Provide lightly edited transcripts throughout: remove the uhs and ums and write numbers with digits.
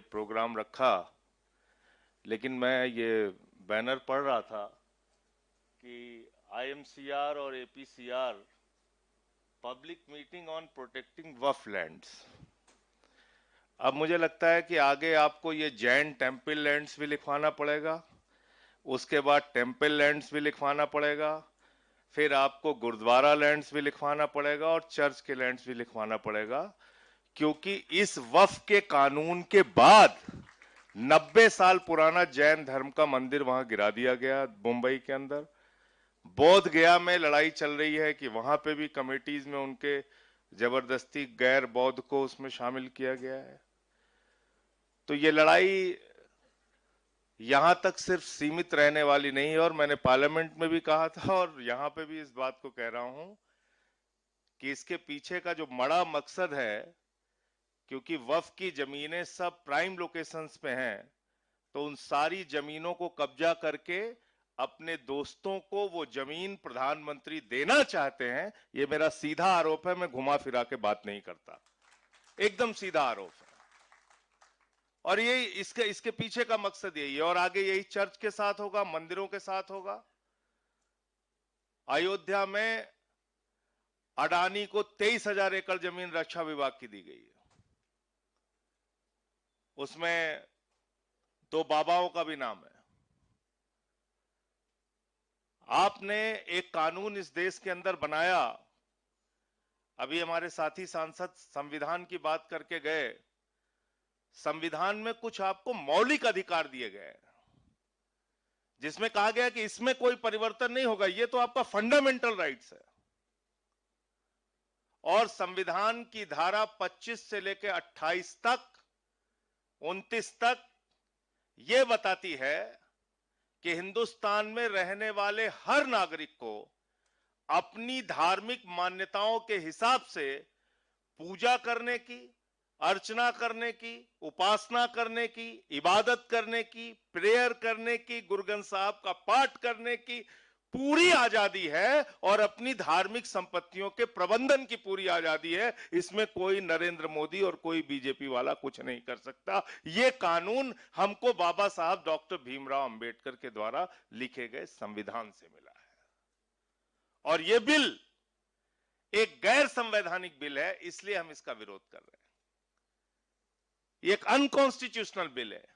Programme रखा, लेकिन मैं ये बैनर पढ़ रहा था कि आईएमसीआर और APCR public meeting on protecting Waqf lands. अब मुझे लगता है कि आगे आपको ये जैन टेम्पल लैंड्स भी लिखवाना पड़ेगा, उसके बाद टेम्पल लैंड्स भी लिखवाना पड़ेगा, फिर आपको गुरुद्वारा लैंड्स भी लिखवाना पड़ेगा और चर्च के लैंड्स भी लिखवाना पड़ेगा, क्योंकि इस वफ के कानून के बाद 90 साल पुराना जैन धर्म का मंदिर वहां गिरा दिया गया मुंबई के अंदर। बोध गया में लड़ाई चल रही है कि वहां पे भी कमेटीज में उनके जबरदस्ती गैर बौद्ध को उसमें शामिल किया गया है। तो ये लड़ाई यहां तक सिर्फ सीमित रहने वाली नहीं है, और मैंने पार्लियामेंट में भी कहा था और यहां पे भी इस बात को कह रहा हूं कि इसके पीछे का जो बड़ा मकसद है, क्योंकि वफ की जमीनें सब प्राइम लोकेशंस पे हैं, तो उन सारी जमीनों को कब्जा करके अपने दोस्तों को वो जमीन प्रधानमंत्री देना चाहते हैं। ये मेरा सीधा आरोप है, मैं घुमा फिरा के बात नहीं करता, एकदम सीधा आरोप है। और ये इसके पीछे का मकसद यही है, और आगे यही चर्च के साथ होगा, मंदिरों के साथ होगा। अयोध्या में अडानी को 23,000 एकड़ जमीन रक्षा विभाग की दी गई है, उसमें 2 बाबाओं का भी नाम है। आपने एक कानून इस देश के अंदर बनाया, अभी हमारे साथी सांसद संविधान की बात करके गए, संविधान में कुछ आपको मौलिक अधिकार दिए गए जिसमें कहा गया कि इसमें कोई परिवर्तन नहीं होगा, ये तो आपका फंडामेंटल राइट्स है। और संविधान की धारा 25 से लेकर 28 तक 29 तक यह बताती है कि हिंदुस्तान में रहने वाले हर नागरिक को अपनी धार्मिक मान्यताओं के हिसाब से पूजा करने की, अर्चना करने की, उपासना करने की, इबादत करने की, प्रेयर करने की, गुरु ग्रंथ साहब का पाठ करने की पूरी आजादी है, और अपनी धार्मिक संपत्तियों के प्रबंधन की पूरी आजादी है। इसमें कोई नरेंद्र मोदी और कोई बीजेपी वाला कुछ नहीं कर सकता। यह कानून हमको बाबा साहब डॉक्टर भीमराव अंबेडकर के द्वारा लिखे गए संविधान से मिला है, और यह बिल एक गैर संवैधानिक बिल है, इसलिए हम इसका विरोध कर रहे हैं। ये एक अनकॉन्स्टिट्यूशनल बिल है।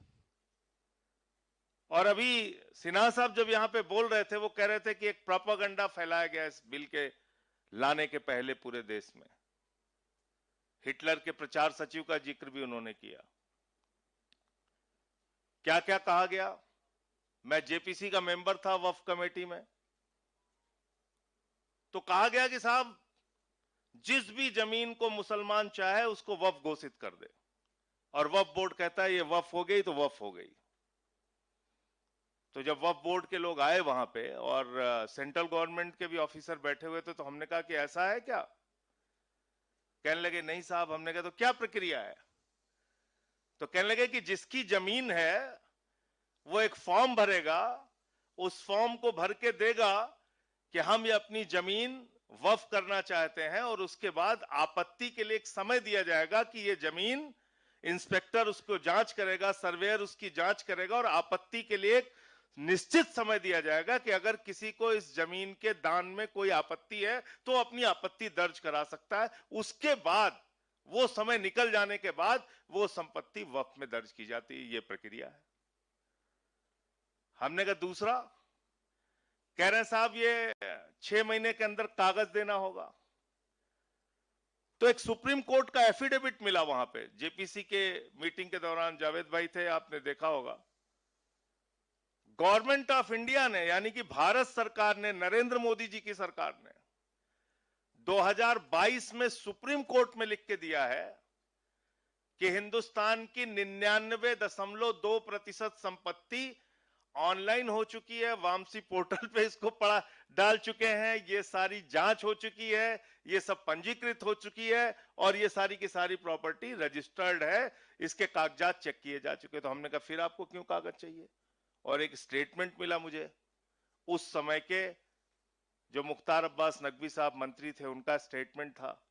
और अभी सिन्हा साहब जब यहां पे बोल रहे थे, वो कह रहे थे कि एक प्रोपेगेंडा फैलाया गया इस बिल के लाने के पहले पूरे देश में। हिटलर के प्रचार सचिव का जिक्र भी उन्होंने किया। क्या क्या कहा गया? मैं जेपीसी का मेंबर था वफ कमेटी में, तो कहा गया कि साहब जिस भी जमीन को मुसलमान चाहे उसको वफ घोषित कर दे, और वफ बोर्ड कहता है ये वफ हो गई तो वफ हो गई। तो जब वफ बोर्ड के लोग आए वहां पे और सेंट्रल गवर्नमेंट के भी ऑफिसर बैठे हुए थे, तो हमने कहा कि ऐसा है क्या? कहने लगे नहीं साहब। हमने कहा तो क्या प्रक्रिया है? तो कहने लगे कि जिसकी जमीन है वो एक फॉर्म भरेगा, उस फॉर्म को भर के देगा कि हम ये अपनी जमीन वफ करना चाहते हैं, और उसके बाद आपत्ति के लिए एक समय दिया जाएगा कि ये जमीन इंस्पेक्टर उसको जांच करेगा, सर्वेयर उसकी जांच करेगा, और आपत्ति के लिए एक निश्चित समय दिया जाएगा कि अगर किसी को इस जमीन के दान में कोई आपत्ति है तो अपनी आपत्ति दर्ज करा सकता है। उसके बाद वो समय निकल जाने के बाद वो संपत्ति वक्फ में दर्ज की जाती है। ये प्रक्रिया है। हमने कहा दूसरा, कह रहे हैं साहब ये 6 महीने के अंदर कागज देना होगा। तो एक सुप्रीम कोर्ट का एफिडेविट मिला वहां पे, जेपीसी के मीटिंग के दौरान जावेद भाई थे, आपने देखा होगा। गवर्नमेंट ऑफ इंडिया ने, यानी कि भारत सरकार ने, नरेंद्र मोदी जी की सरकार ने 2022 में सुप्रीम कोर्ट में लिख के दिया है कि हिंदुस्तान की 99.2% संपत्ति ऑनलाइन हो चुकी है, वामसी पोर्टल पे इसको पड़ा डाल चुके हैं, ये सारी जांच हो चुकी है, ये सब पंजीकृत हो चुकी है, और ये सारी की सारी प्रॉपर्टी रजिस्टर्ड है, इसके कागजात चेक किए जा चुके। तो हमने कहा फिर आपको क्यों कागज चाहिए? और एक स्टेटमेंट मिला मुझे उस समय के जो मुख्तार अब्बास नकवी साहब मंत्री थे, उनका स्टेटमेंट था।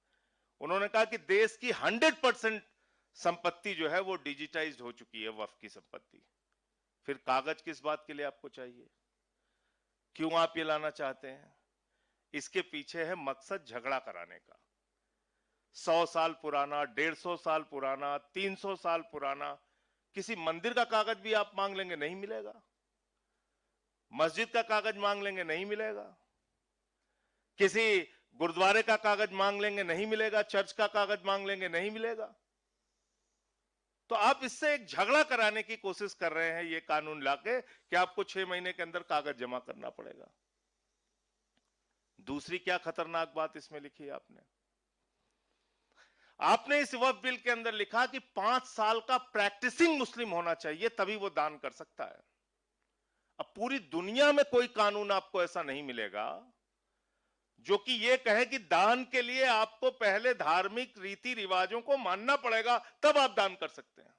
उन्होंने कहा कि देश की 100% संपत्ति जो है वो डिजिटाइज्ड हो चुकी है, वक्फ की संपत्ति। फिर कागज किस बात के लिए आपको चाहिए? क्यों आप ये लाना चाहते हैं? इसके पीछे है मकसद झगड़ा कराने का। 100 साल पुराना, 150 साल पुराना, 300 साल पुराना किसी मंदिर का कागज भी आप मांग लेंगे, नहीं मिलेगा। मस्जिद का कागज मांग लेंगे, नहीं मिलेगा। किसी गुरुद्वारे का कागज मांग लेंगे, नहीं मिलेगा। चर्च का कागज मांग लेंगे, नहीं मिलेगा। तो आप इससे एक झगड़ा कराने की कोशिश कर रहे हैं ये कानून लाके कि आपको 6 महीने के अंदर कागज जमा करना पड़ेगा। दूसरी क्या खतरनाक बात इसमें लिखी है आपने इस वक्फ बिल के अंदर लिखा कि 5 साल का प्रैक्टिसिंग मुस्लिम होना चाहिए, तभी वो दान कर सकता है। अब पूरी दुनिया में कोई कानून आपको ऐसा नहीं मिलेगा जो कि ये कहे कि दान के लिए आपको पहले धार्मिक रीति रिवाजों को मानना पड़ेगा, तब आप दान कर सकते हैं।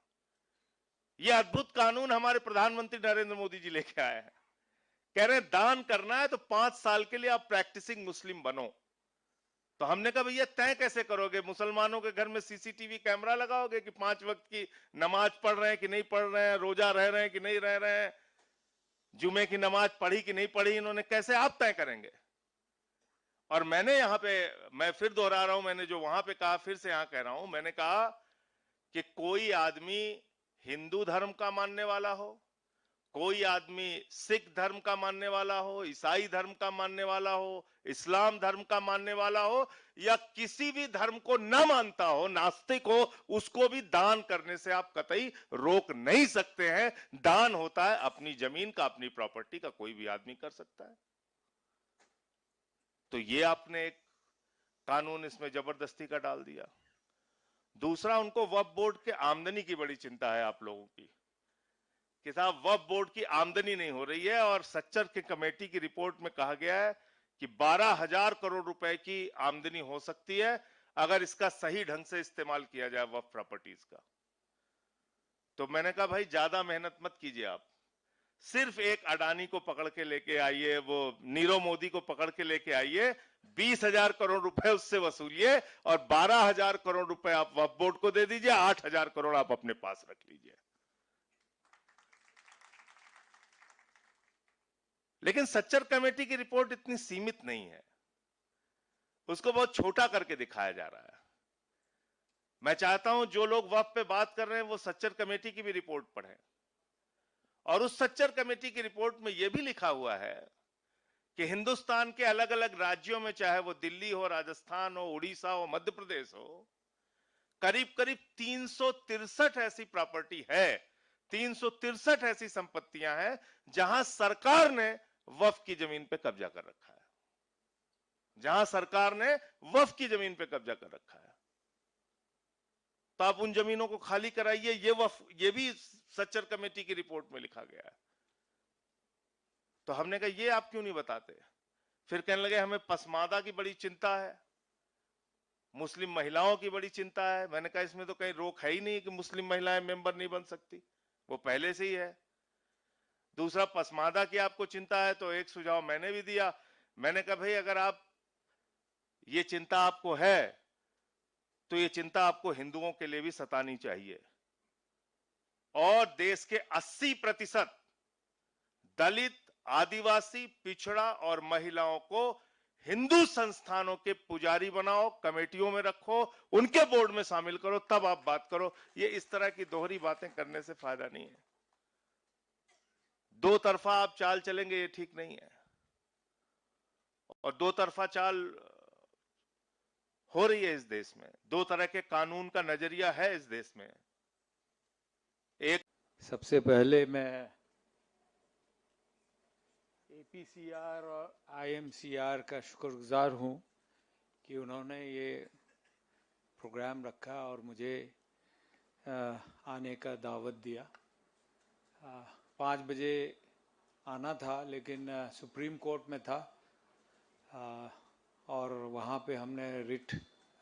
यह अद्भुत कानून हमारे प्रधानमंत्री नरेंद्र मोदी जी लेके आए हैं। कह रहे हैं दान करना है तो 5 साल के लिए आप प्रैक्टिसिंग मुस्लिम बनो। तो हमने कहा भैया तय कैसे करोगे? मुसलमानों के घर में सीसीटीवी कैमरा लगाओगे कि 5 वक्त की नमाज पढ़ रहे हैं कि नहीं पढ़ रहे हैं, रोजा रह रहे हैं कि नहीं रह रहे हैं, जुमे की नमाज पढ़ी कि नहीं पढ़ी, इन्होंने कैसे आप तय करेंगे? और मैंने यहां पे, मैं फिर दोहरा रहा हूं, मैंने जो वहां पे कहा फिर से यहां कह रहा हूं, मैंने कहा कि कोई आदमी हिंदू धर्म का मानने वाला हो, कोई आदमी सिख धर्म का मानने वाला हो, ईसाई धर्म का मानने वाला हो, इस्लाम धर्म का मानने वाला हो, या किसी भी धर्म को न मानता हो, नास्तिक हो, उसको भी दान करने से आप कतई रोक नहीं सकते हैं। दान होता है अपनी जमीन का, अपनी प्रॉपर्टी का, कोई भी आदमी कर सकता है। तो ये आपने एक कानून इसमें जबरदस्ती का डाल दिया। दूसरा, उनको वक्फ बोर्ड के आमदनी की बड़ी चिंता है आप लोगों की कि साहब वक्फ बोर्ड की आमदनी नहीं हो रही है, और सच्चर की कमेटी की रिपोर्ट में कहा गया है कि 12,000 करोड़ रुपए की आमदनी हो सकती है अगर इसका सही ढंग से इस्तेमाल किया जाए वक्फ प्रॉपर्टीज का। तो मैंने कहा भाई ज्यादा मेहनत मत कीजिए, आप सिर्फ एक अडानी को पकड़ के लेके आइए, वो नीरव मोदी को पकड़ के लेके आइए, 20,000 करोड़ रुपए उससे वसूलिए और 12,000 करोड़ रुपए आप वक्फ बोर्ड को दे दीजिए, 8,000 करोड़ आप अपने पास रख लीजिए। लेकिन सच्चर कमेटी की रिपोर्ट इतनी सीमित नहीं है, उसको बहुत छोटा करके दिखाया जा रहा है। मैं चाहता हूं जो लोग वक्फ पे बात कर रहे हैं वो सच्चर कमेटी की भी रिपोर्ट पढ़ें, और उस सच्चर कमेटी की रिपोर्ट में यह भी लिखा हुआ है कि हिंदुस्तान के अलग अलग राज्यों में, चाहे वो दिल्ली हो, राजस्थान हो, उड़ीसा हो, मध्य प्रदेश हो, करीब करीब 363 ऐसी प्रॉपर्टी है, 363 ऐसी संपत्तियां हैं जहां सरकार ने वक्फ की जमीन पे कब्जा कर रखा है, जहां सरकार ने वक्फ की जमीन पे कब्जा कर रखा है। तो आप उन जमीनों को खाली कराइए, ये भी सच्चर कमेटी की रिपोर्ट में लिखा गया है। तो हमने कहा ये आप क्यों नहीं बताते? फिर कहने लगे हमें पसमादा की बड़ी चिंता है, मुस्लिम महिलाओं की बड़ी चिंता है। मैंने कहा इसमें तो कहीं रोक है ही नहीं कि मुस्लिम महिलाएं मेंबर नहीं बन सकती, वो पहले से ही है। दूसरा, पसमादा की आपको चिंता है तो एक सुझाव मैंने भी दिया, मैंने कहा भाई अगर आप ये चिंता आपको है तो ये चिंता आपको हिंदुओं के लिए भी सतानी चाहिए। और देश के 80% दलित, आदिवासी, पिछड़ा और महिलाओं को हिंदू संस्थानों के पुजारी बनाओ, कमेटियों में रखो, उनके बोर्ड में शामिल करो, तब आप बात करो। ये इस तरह की दोहरी बातें करने से फायदा नहीं है। दो तरफा आप चाल चलेंगे, ये ठीक नहीं है। और दो तरफा चाल हो रही है इस देश में, दो तरह के कानून का नजरिया है इस देश में। एक, सबसे पहले मैं एपीसीआर और आईएमसीआर का शुक्रगुजार हूं कि उन्होंने ये प्रोग्राम रखा और मुझे आने का दावत दिया। 5 बजे आना था लेकिन सुप्रीम कोर्ट में था और वहाँ पे हमने रिट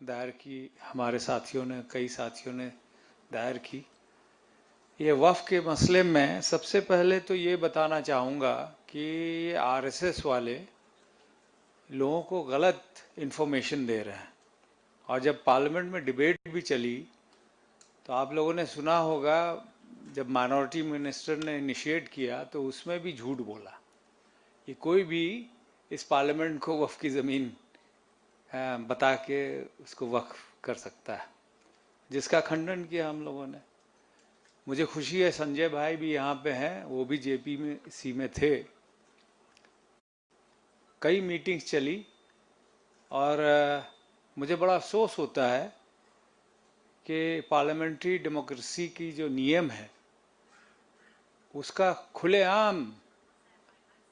दायर की, हमारे साथियों ने, कई साथियों ने दायर की। ये वक्फ के मसले में सबसे पहले तो ये बताना चाहूँगा कि आरएसएस वाले लोगों को गलत इन्फॉर्मेशन दे रहे हैं, और जब पार्लियामेंट में डिबेट भी चली तो आप लोगों ने सुना होगा जब माइनॉरिटी मिनिस्टर ने इनिशिएट किया तो उसमें भी झूठ बोला कि कोई भी इस पार्लियामेंट को वक्फ की ज़मीन बता के उसको वक्फ कर सकता है, जिसका खंडन किया हम लोगों ने। मुझे खुशी है संजय भाई भी यहाँ पे हैं, वो भी जेपीसी में थे। कई मीटिंग्स चली और मुझे बड़ा अफसोस होता है कि पार्लियामेंट्री डेमोक्रेसी की जो नियम है उसका खुलेआम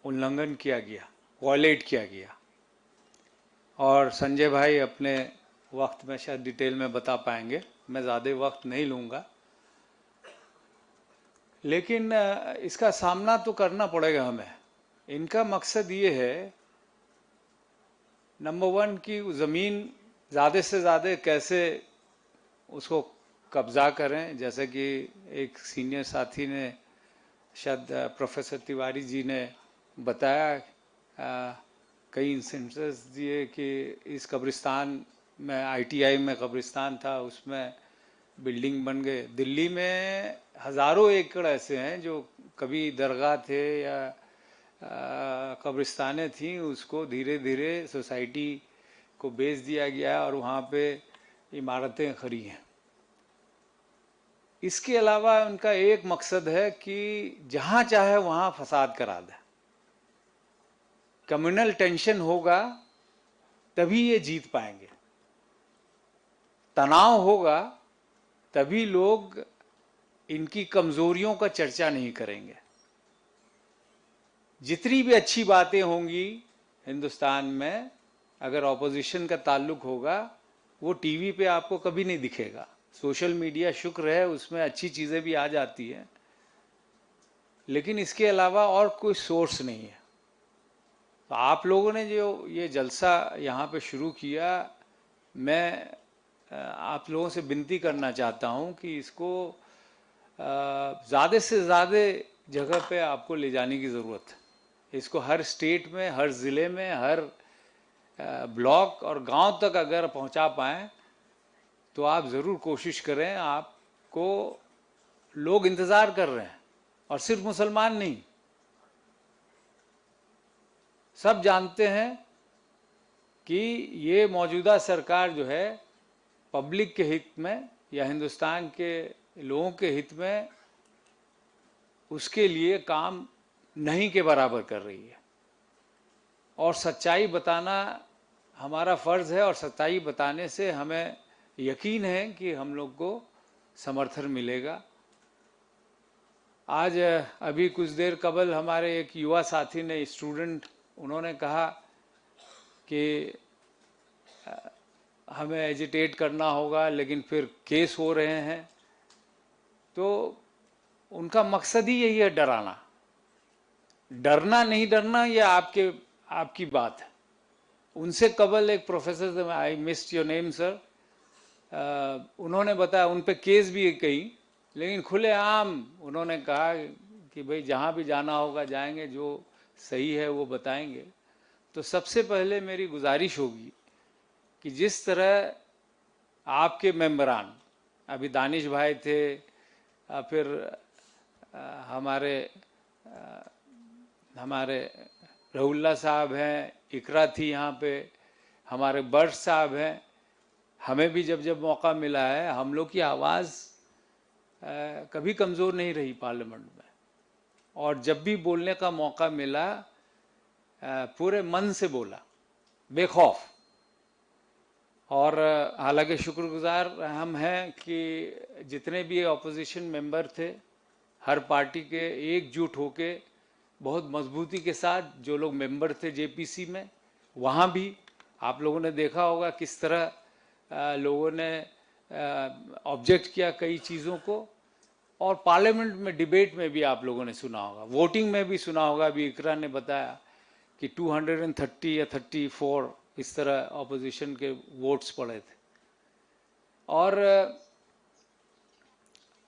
उल्लंघन किया गया, वॉयलेट किया गया। और संजय भाई अपने वक्त में शायद डिटेल में बता पाएंगे, मैं ज़्यादा वक्त नहीं लूँगा। लेकिन इसका सामना तो करना पड़ेगा हमें। इनका मकसद ये है, नंबर वन, कि ज़मीन ज़्यादा से ज़्यादा कैसे उसको कब्ज़ा करें। जैसे कि एक सीनियर साथी ने, शायद प्रोफेसर तिवारी जी ने बताया, कई इंस्टेंसेस दिए कि इस कब्रिस्तान में, आईटीआई में कब्रिस्तान था, उसमें बिल्डिंग बन गए। दिल्ली में हज़ारों एकड़ ऐसे हैं जो कभी दरगाह थे या कब्रिस्तानें थीं, उसको धीरे धीरे सोसाइटी को बेच दिया गया और वहाँ पे इमारतें खड़ी हैं। इसके अलावा उनका एक मकसद है कि जहाँ चाहे वहाँ फसाद करा दें। कम्युनल टेंशन होगा तभी ये जीत पाएंगे, तनाव होगा तभी लोग इनकी कमजोरियों का चर्चा नहीं करेंगे। जितनी भी अच्छी बातें होंगी हिंदुस्तान में, अगर ऑपोजिशन का ताल्लुक होगा, वो टीवी पे आपको कभी नहीं दिखेगा। सोशल मीडिया शुक्र है, उसमें अच्छी चीज़ें भी आ जाती हैं, लेकिन इसके अलावा और कोई सोर्स नहीं है। तो आप लोगों ने जो ये जलसा यहाँ पे शुरू किया, मैं आप लोगों से विनती करना चाहता हूँ कि इसको ज़्यादा से ज़्यादा जगह पे आपको ले जाने की ज़रूरत है। इसको हर स्टेट में, हर ज़िले में, हर ब्लॉक और गांव तक अगर पहुंचा पाएँ तो आप ज़रूर कोशिश करें। आपको लोग इंतज़ार कर रहे हैं, और सिर्फ मुसलमान नहीं, सब जानते हैं कि ये मौजूदा सरकार जो है पब्लिक के हित में या हिंदुस्तान के लोगों के हित में, उसके लिए काम नहीं के बराबर कर रही है। और सच्चाई बताना हमारा फ़र्ज़ है, और सच्चाई बताने से हमें यकीन है कि हम लोग को समर्थन मिलेगा। आज अभी कुछ देर कबल हमारे एक युवा साथी ने, स्टूडेंट, उन्होंने कहा कि हमें एजिटेट करना होगा, लेकिन फिर केस हो रहे हैं। तो उनका मकसद ही यही है, डराना। डरना नहीं डरना ये आपकी बात है। उनसे कबल एक professor, I missed your name sir, उन्होंने बताया, उन पे केस भी कई, लेकिन खुलेआम उन्होंने कहा कि भाई जहाँ भी जाना होगा जाएंगे, जो सही है वो बताएंगे। तो सबसे पहले मेरी गुजारिश होगी कि जिस तरह आपके मेंबरान, अभी दानिश भाई थे, फिर हमारे रहुल्ला साहब हैं, इकरा थी यहाँ पे, हमारे बर्श साहब हैं, हमें भी जब जब मौका मिला है, हम लोग की आवाज़ कभी कमज़ोर नहीं रही पार्लियामेंट में। और जब भी बोलने का मौका मिला, पूरे मन से बोला, बेखौफ। और हालांकि शुक्रगुजार हम हैं कि जितने भी अपोजिशन मेंबर थे, हर पार्टी के एकजुट होके बहुत मजबूती के साथ, जो लोग मेंबर थे जेपीसी में, वहाँ भी आप लोगों ने देखा होगा किस तरह लोगों ने ऑब्जेक्ट किया कई चीज़ों को। और पार्लियामेंट में डिबेट में भी आप लोगों ने सुना होगा, वोटिंग में भी सुना होगा। अभी इकरा ने बताया कि 230 या 34 इस तरह ऑपोजिशन के वोट्स पड़े थे। और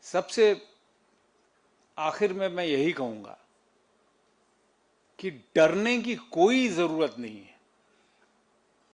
सबसे आखिर में मैं यही कहूँगा कि डरने की कोई ज़रूरत नहीं है।